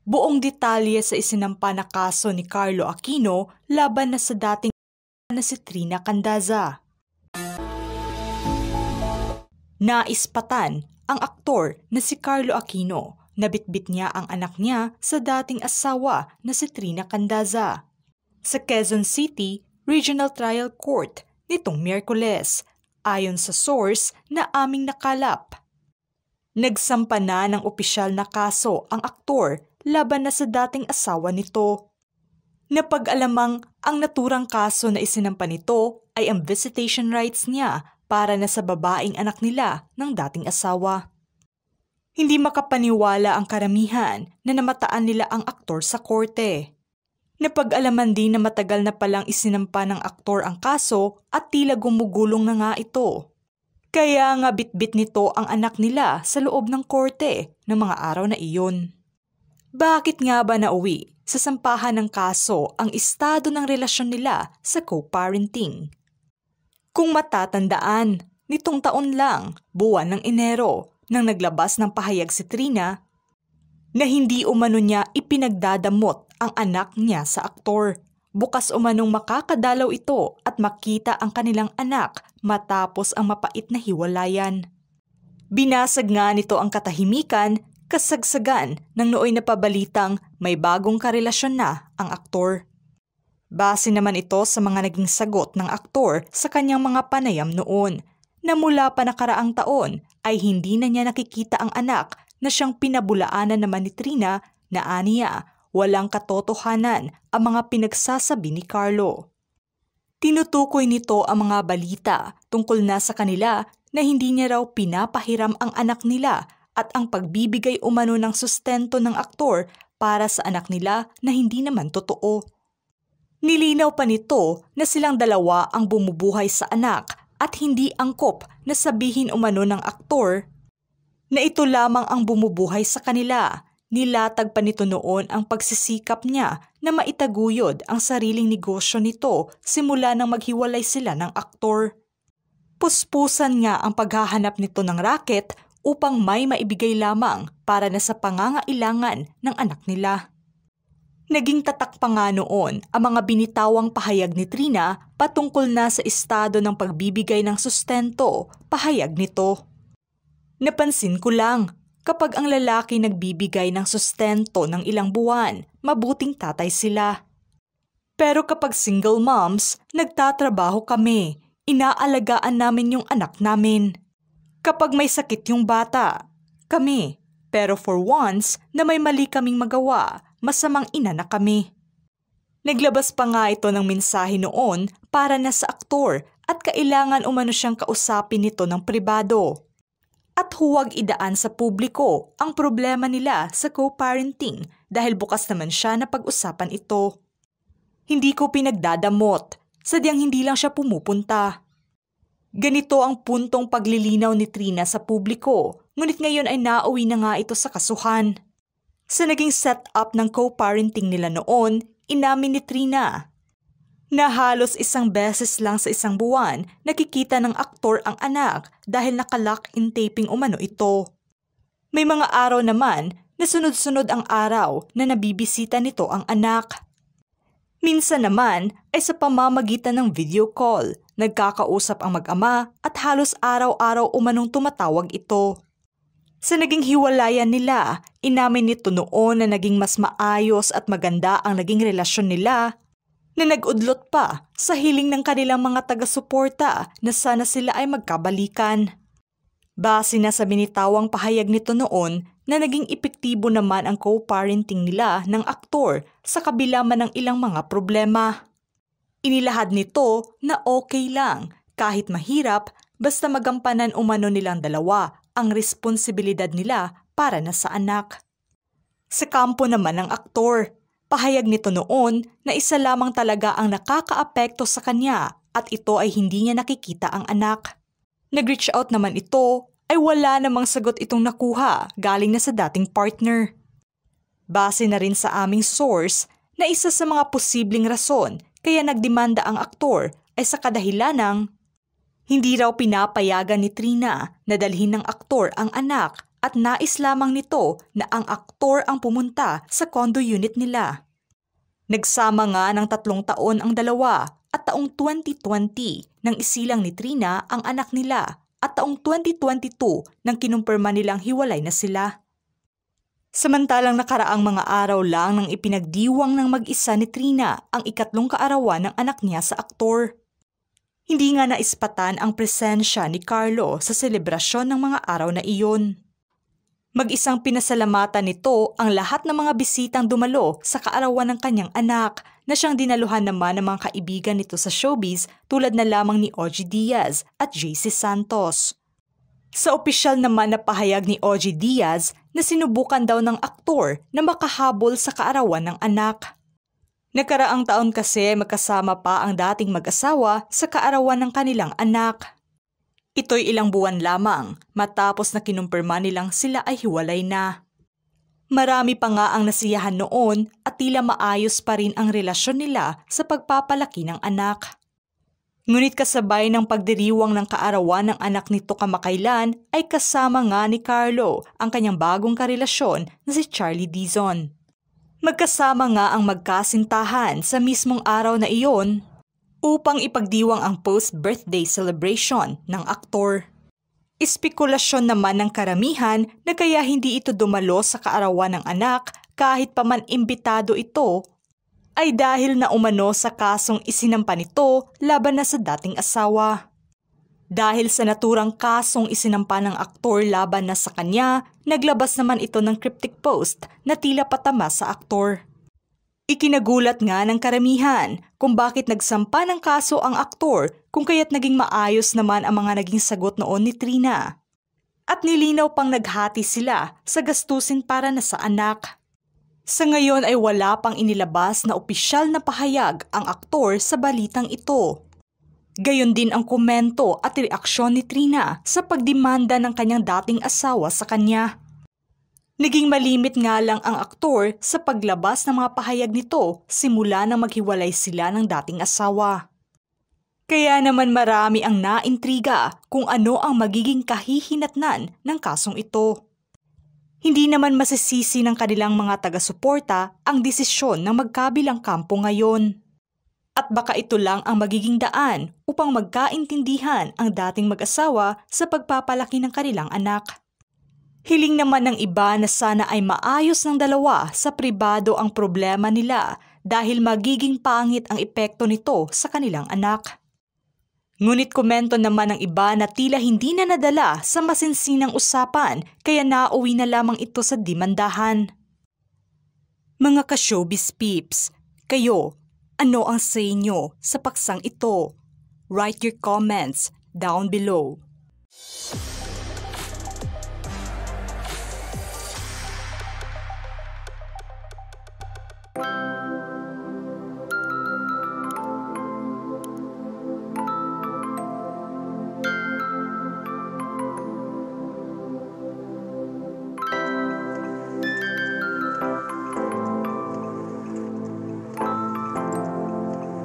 Buong detalye sa isinampa na kaso ni Carlo Aquino laban na sa dating na si Trina Candaza. Naispatan ang aktor na si Carlo Aquino na bitbit niya ang anak niya sa dating asawa na si Trina Candaza sa Quezon City Regional Trial Court nitong Miyerkules, ayon sa source na aming nakalap. Nagsampa na ng opisyal na kaso ang aktor laban na sa dating asawa nito. Napag-alamang ang naturang kaso na isinampa nito ay ang visitation rights niya para na sa babaeng anak nila ng dating asawa. Hindi makapaniwala ang karamihan na namataan nila ang aktor sa korte. Napag-alaman din na matagal na palang isinampa ng aktor ang kaso at tila gumugulong na nga ito. Kaya nga bitbit nito ang anak nila sa loob ng korte ng mga araw na iyon. Bakit nga ba nauwi sa sampahan ng kaso ang estado ng relasyon nila sa co-parenting? Kung matatandaan, nitong taon lang, buwan ng Enero, nang naglabas ng pahayag si Trina na hindi umano niya ipinagdadamot ang anak niya sa aktor. Bukas umanong makakadalaw ito at makita ang kanilang anak matapos ang mapait na hiwalayan. Binasag nga nito ang katahimikan, kasagsagan ng nooy napabalitang may bagong karelasyon na ang aktor. Base naman ito sa mga naging sagot ng aktor sa kanyang mga panayam noon, na mula pa nakaraang taon ay hindi na niya nakikita ang anak na siyang pinabulaanan naman ni Trina na aniya walang katotohanan ang mga pinagsasabi ni Carlo. Tinutukoy nito ang mga balita tungkol na sa kanila na hindi niya raw pinapahiram ang anak nila at ang pagbibigay umano ng sustento ng aktor para sa anak nila na hindi naman totoo. Nilinaw pa nito na silang dalawa ang bumubuhay sa anak at hindi angkop na sabihin umano ng aktor na ito lamang ang bumubuhay sa kanila. Nilatag pa nito noon ang pagsisikap niya na maitaguyod ang sariling negosyo nito simula nang maghiwalay sila ng aktor. Puspusan nga ang paghahanap nito ng raket upang may maibigay lamang para na sa pangangailangan ng anak nila. Naging tatak pa nga noon ang mga binitawang pahayag ni Trina patungkol na sa estado ng pagbibigay ng sustento, pahayag nito. Napansin ko lang, kapag ang lalaki nagbibigay ng sustento ng ilang buwan, mabuting tatay sila. Pero kapag single moms, nagtatrabaho kami, inaalagaan namin yung anak namin. Kapag may sakit yung bata, kami. Pero for once na may mali kaming magawa, masamang ina na kami. Naglabas pa nga ito ng mensahe noon para na sa aktor at kailangan umano siyang kausapin nito ng pribado. At huwag idaan sa publiko ang problema nila sa co-parenting dahil bukas naman siya na pag-usapan ito. Hindi ko pinagdadamot, sadyang hindi lang siya pumupunta. Ganito ang puntong paglilinaw ni Trina sa publiko, ngunit ngayon ay nauwi na nga ito sa kasuhan. Sa naging setup ng co-parenting nila noon, inamin ni Trina na halos isang beses lang sa isang buwan nakikita ng aktor ang anak dahil naka-lock-in taping umano ito. May mga araw naman na sunod-sunod ang araw na nabibisita nito ang anak. Minsan naman ay sa pamamagitan ng video call, nagkakausap ang mag-ama at halos araw-araw umanong tumatawag ito. Sa naging hiwalayan nila, inamin nito noon na naging mas maayos at maganda ang naging relasyon nila, na nag-udlot pa sa hiling ng kanilang mga taga-suporta na sana sila ay magkabalikan. Base na sa binitawang pahayag nito noon na naging epektibo naman ang co-parenting nila ng aktor sa kabila man ng ilang mga problema. Inilahad nito na okay lang kahit mahirap basta magampanan umano nilang dalawa ang responsibilidad nila para na sa anak. Sa kampo naman ng aktor, pahayag nito noon na isa lamang talaga ang nakakaapekto sa kanya at ito ay hindi niya nakikita ang anak. Nag-reach out naman ito ay wala namang sagot itong nakuha galing na sa dating partner. Base na rin sa aming source na isa sa mga posibleng rason kaya nagdemanda ang aktor ay sa kadahilanang hindi raw pinapayagan ni Trina na dalhin ng aktor ang anak at nais lamang nito na ang aktor ang pumunta sa condo unit nila. Nagsama nga ng 3 taon ang dalawa at taong 2020 nang isilang ni Trina ang anak nila at taong 2022 nang kinumpirma nilang hiwalay na sila. Samantalang nakaraang mga araw lang nang ipinagdiwang ng mag-isa ni Trina ang 2 kaarawan ng anak niya sa aktor. Hindi nga naispatan ang presensya ni Carlo sa selebrasyon ng mga araw na iyon. Mag-isang pinasalamatan nito ang lahat ng mga bisitang dumalo sa kaarawan ng kanyang anak na siyang dinaluhan naman ng mga kaibigan nito sa showbiz tulad na lamang ni OG Diaz at JC Santos. Sa opisyal naman na pahayag ni OG Diaz na sinubukan daw ng aktor na makahabol sa kaarawan ng anak. Nakaraang taon kasi magkasama pa ang dating mag-asawa sa kaarawan ng kanilang anak. Ito'y ilang buwan lamang matapos na kinumpirma nilang sila ay hiwalay na. Marami pa nga ang nasiyahan noon at tila maayos pa rin ang relasyon nila sa pagpapalaki ng anak. Ngunit kasabay ng pagdiriwang ng kaarawan ng anak nito kamakailan ay kasama nga ni Carlo ang kanyang bagong karelasyon na si Charlie Dizon. Magkasama nga ang magkasintahan sa mismong araw na iyon upang ipagdiwang ang post-birthday celebration ng aktor. Espekulasyon naman ng karamihan na kaya hindi ito dumalo sa kaarawan ng anak kahit pa man imbitado ito ay dahil na umano sa kasong isinampa nito laban na sa dating asawa. Dahil sa naturang kasong isinampa ng aktor laban na sa kanya, naglabas naman ito ng cryptic post na tila patama sa aktor. Ikinagulat nga ng karamihan kung bakit nagsampa ng kaso ang aktor kung kaya't naging maayos naman ang mga naging sagot noon ni Trina. At nilinaw pang naghati sila sa gastusin para na sa anak. Sa ngayon ay wala pang inilabas na opisyal na pahayag ang aktor sa balitang ito. Gayon din ang komento at reaksyon ni Trina sa pagdemanda ng kanyang dating asawa sa kanya. Naging malimit nga lang ang aktor sa paglabas ng mga pahayag nito simula nang maghiwalay sila ng dating asawa. Kaya naman marami ang naintriga kung ano ang magiging kahihinatnan ng kasong ito. Hindi naman masisisi ng kanilang mga taga-suporta ang desisyon ng magkabilang kampo ngayon. At baka ito lang ang magiging daan upang magkaintindihan ang dating mag-asawa sa pagpapalaki ng kanilang anak. Hiling naman ng iba na sana ay maayos ng dalawa sa pribado ang problema nila dahil magiging pangit ang epekto nito sa kanilang anak. Ngunit komento naman ng iba na tila hindi na nadala sa masinsinang usapan kaya nauwi na lamang ito sa demandahan. Mga ka-showbiz peeps, kayo, ano ang say nyo sa paksang ito? Write your comments down below.